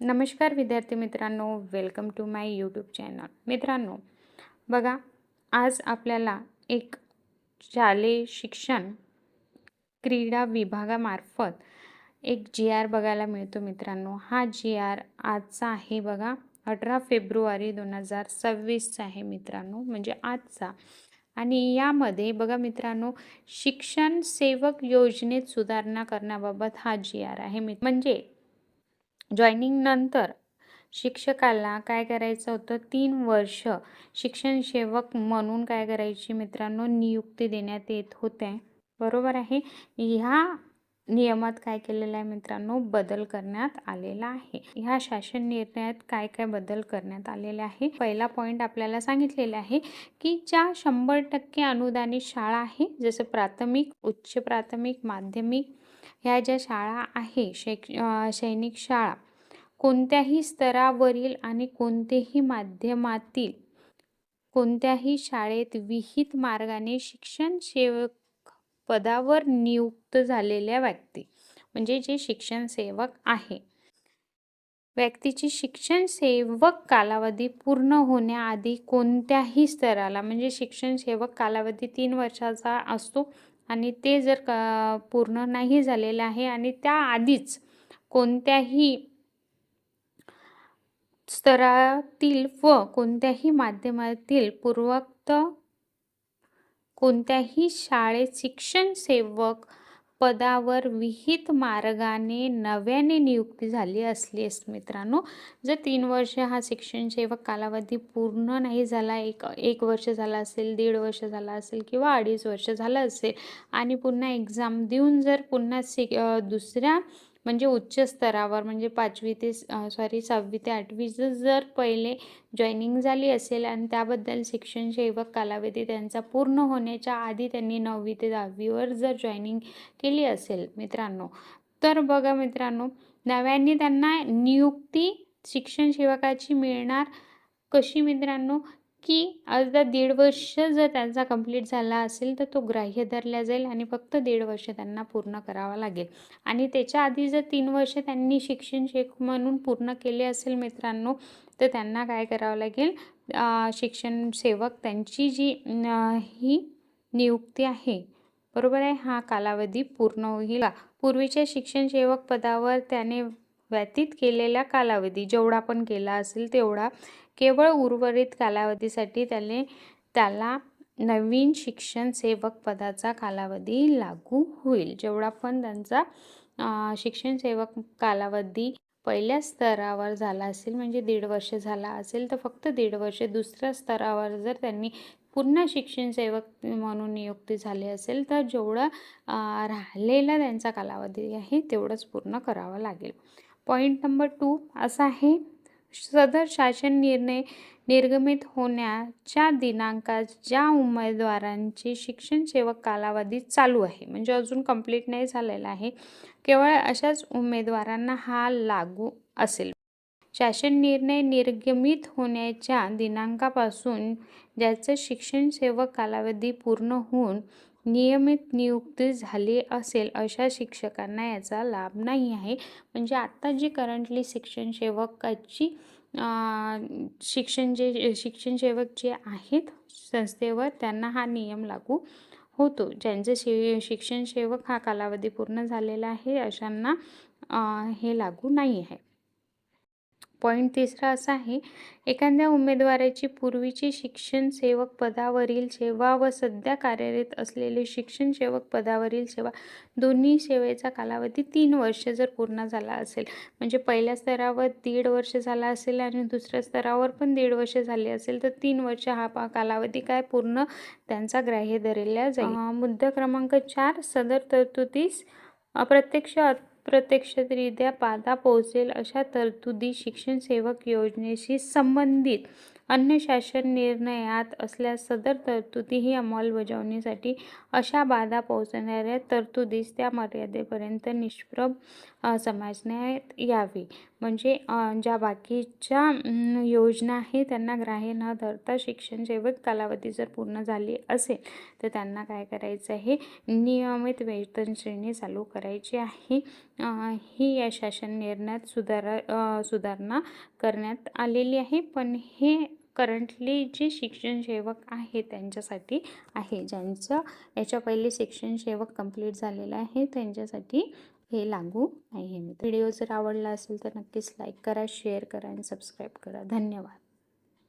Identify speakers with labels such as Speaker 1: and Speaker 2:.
Speaker 1: नमस्कार विद्यार्थी मित्रांनो, welcome to my YouTube channel. मित्रांनो, बघा, आज आपल्याला एक शालेय शिक्षण क्रीडा विभागामार्फत एक जी-आर बघायला मिळतो. मित्रांनो, हा जी-आर आजचा आहे बघा, 18 फेब्रुवारी 2026 आहे मित्रांनो, म्हणजे आजचा. आणि यामध्ये बघा मित्रांनो, शिक्षण सेवक योजनेत सुधारणा करण्याबाबत हा जी-आर आहे. म्हणजे जॉइनिंग नंतर शिक्षकाला काय करायचं होतं, 3 वर्ष शिक्षण सेवक म्हणून काय करायची मित्रांनो, नियुक्ती देण्यात येत होते. बरोबर आहे. ह्या नियमात काय केलेलं आहे मित्रांनो, बदल करण्यात आलेला आहे. ह्या शासन निर्णयात काय काय बदल करण्यात आलेले आहे. पहिला पॉईंट आपल्याला सांगितलेला आहे की ज्या 100% अनुदानित शाळा आहे, जसं प्राथमिक, उच्च प्राथमिक, माध्यमिक, ह्या ज्या शाळा आहे, सैनिक शाळा, कोणत्याही स्तरावरील आणि कोणतेही माध्यमातील कोणत्याही शाळेत विहित मार्गाने शिक्षण सेवक पदावर नियुक्त झालेल्या व्यक्ती, म्हणजे जे शिक्षण सेवक आहे, व्यक्तीची शिक्षण सेवक कालावधी पूर्ण होण्याआधी कोणत्याही स्तराला, म्हणजे शिक्षण सेवक कालावधी 3 वर्षाचा असतो आणि ते जर पूर्ण नाही झालेलं आहे आणि त्याआधीच कोणत्याही स्तरातील व कोणत्याही माध्यमातील पूर्वोक्त कोणत्याही शाळेत शिक्षण सेवक पदावर विहित मार्गाने नव्याने नियुक्ती झाली असल्यास मित्रांनो, जर 3 वर्ष हा शिक्षण सेवक कालावधी पूर्ण नाही झाला, एक वर्ष झाला असेल, 1.5 वर्ष झाला असेल किंवा 2.5 वर्ष झालं असेल आणि पुन्हा एक्झाम देऊन जर पुन्हा दुसऱ्या म्हणजे उच्च स्तरावर, म्हणजे 6वी ते 8वी जर पहिले जॉईनिंग झाली असेल आणि त्याबद्दल शिक्षण सेवक कालावधी त्यांचा पूर्ण होण्याच्या आधी त्यांनी 9वी ते 10वीवर जर जॉईनिंग केली असेल मित्रांनो, तर बघा मित्रांनो, नव्याने त्यांना नियुक्ती शिक्षण सेवकाची मिळणार कशी मित्रांनो, की अर्धा 1.5 वर्ष जर त्यांचा कंप्लीट झाला असेल तर तो ग्राह्य धरला जाईल आणि फक्त 1.5 वर्ष त्यांना पूर्ण करावा लागेल. आणि त्याच्या आधी जर 3 वर्ष त्यांनी शिक्षण सेवक म्हणून पूर्ण केले असेल मित्रांनो, तर त्यांना काय करावं लागेल, शिक्षण सेवक त्यांची जी ही नियुक्ती आहे, बरोबर आहे, हा कालावधी पूर्ण होईल. पूर्वीच्या शिक्षण सेवक पदावर त्याने व्यतीत केलेला कालावधी जेवढा पण केला असेल तेवढा, केवळ उर्वरित कालावधीसाठी त्याला नवीन शिक्षण सेवक पदाचा कालावधी लागू होईल. जेवढा पण त्यांचा शिक्षण सेवक कालावधी पहिल्या स्तरावर झाला असेल, म्हणजे 1.5 वर्ष झाला असेल, तर फक्त 1.5 वर्ष दुसऱ्या स्तरावर जर त्यांनी पुन्हा शिक्षण सेवक म्हणून नियुक्ती झाली असेल, तर जेवढं राहिलेला त्यांचा कालावधी आहे तेवढंच पूर्ण करावं लागेल. पॉईंट नंबर 2 असा आहे, सदर शासन निर्णय निर्गमित होण्याच्या दिनांकात ज्या उमेदवारांचे शिक्षण सेवक कालावधी चालू आहे, म्हणजे अजून कंप्लीट नाही झालेला आहे, केवळ अशाच उमेदवारांना हा लागू असेल. शासन निर्णय निर्गमित होण्याच्या दिनांकापासून ज्याचं शिक्षण सेवक कालावधी पूर्ण होऊन नियमित नियुक्ती झाली असेल अशा शिक्षकांना याचा लाभ नाही आहे. म्हणजे आता जी करंटली शिक्षण सेवकाची शिक्षण सेवक जे आहेत संस्थेवर, त्यांना हा नियम लागू होतो. ज्यांचे शिक्षण सेवक हा कालावधी पूर्ण झालेला आहे अशांना हे लागू नाही आहे. पॉईंट 3 असा आहे, एखाद्या उमेदवाराची पूर्वीची शिक्षण सेवक पदावरील सेवा व सध्या कार्यरत असलेले शिक्षण सेवक पदावरील सेवा दोन्ही सेवेचा कालावधी 3 वर्ष जर पूर्ण झाला असेल, म्हणजे पहिल्या स्तरावर 1.5 वर्ष झाला असेल आणि दुसऱ्या स्तरावर पण 1.5 वर्ष झाले असेल, तर 3 वर्ष हा कालावधी काय पूर्ण त्यांचा ग्राह्य धरला जाईल. मुद्दा क्रमांक 4, सदर तरतुदीस अप्रत्यक्षरित्या बाधा पोहोचेल अशा तरतुदी शिक्षण सेवक योजनेशी संबंधित अन्य शासन निर्णयात असल्यास सदर तरतुदीही अंमलबजावणीसाठी अशा बाधा पोहोचवणाऱ्या तरतुदीस त्या मर्यादेपर्यंत निष्प्रभ समजण्यात यावी. म्हणजे ज्या बाकीच्या योजना आहेत त्यांना ग्राह्य न धरता शिक्षण सेवक कालावधी जर पूर्ण झाली असेल तर त्यांना काय करायचं आहे, नियमित वेतन श्रेणी चालू करायची आहे. ही या शासन निर्णयात सुधारणा करण्यात आलेली आहे. पण हे करंटली जे शिक्षण सेवक आहे त्यांच्यासाठी आहे. ज्यांचं याच्या पहिले शिक्षण सेवक कंप्लीट झालेलं आहे त्यांच्यासाठी हे लागू नाही आहे. व्हिडिओ जर आवडला असेल तर नक्कीच लाईक करा, शेअर करा आणि सबस्क्राईब करा. धन्यवाद.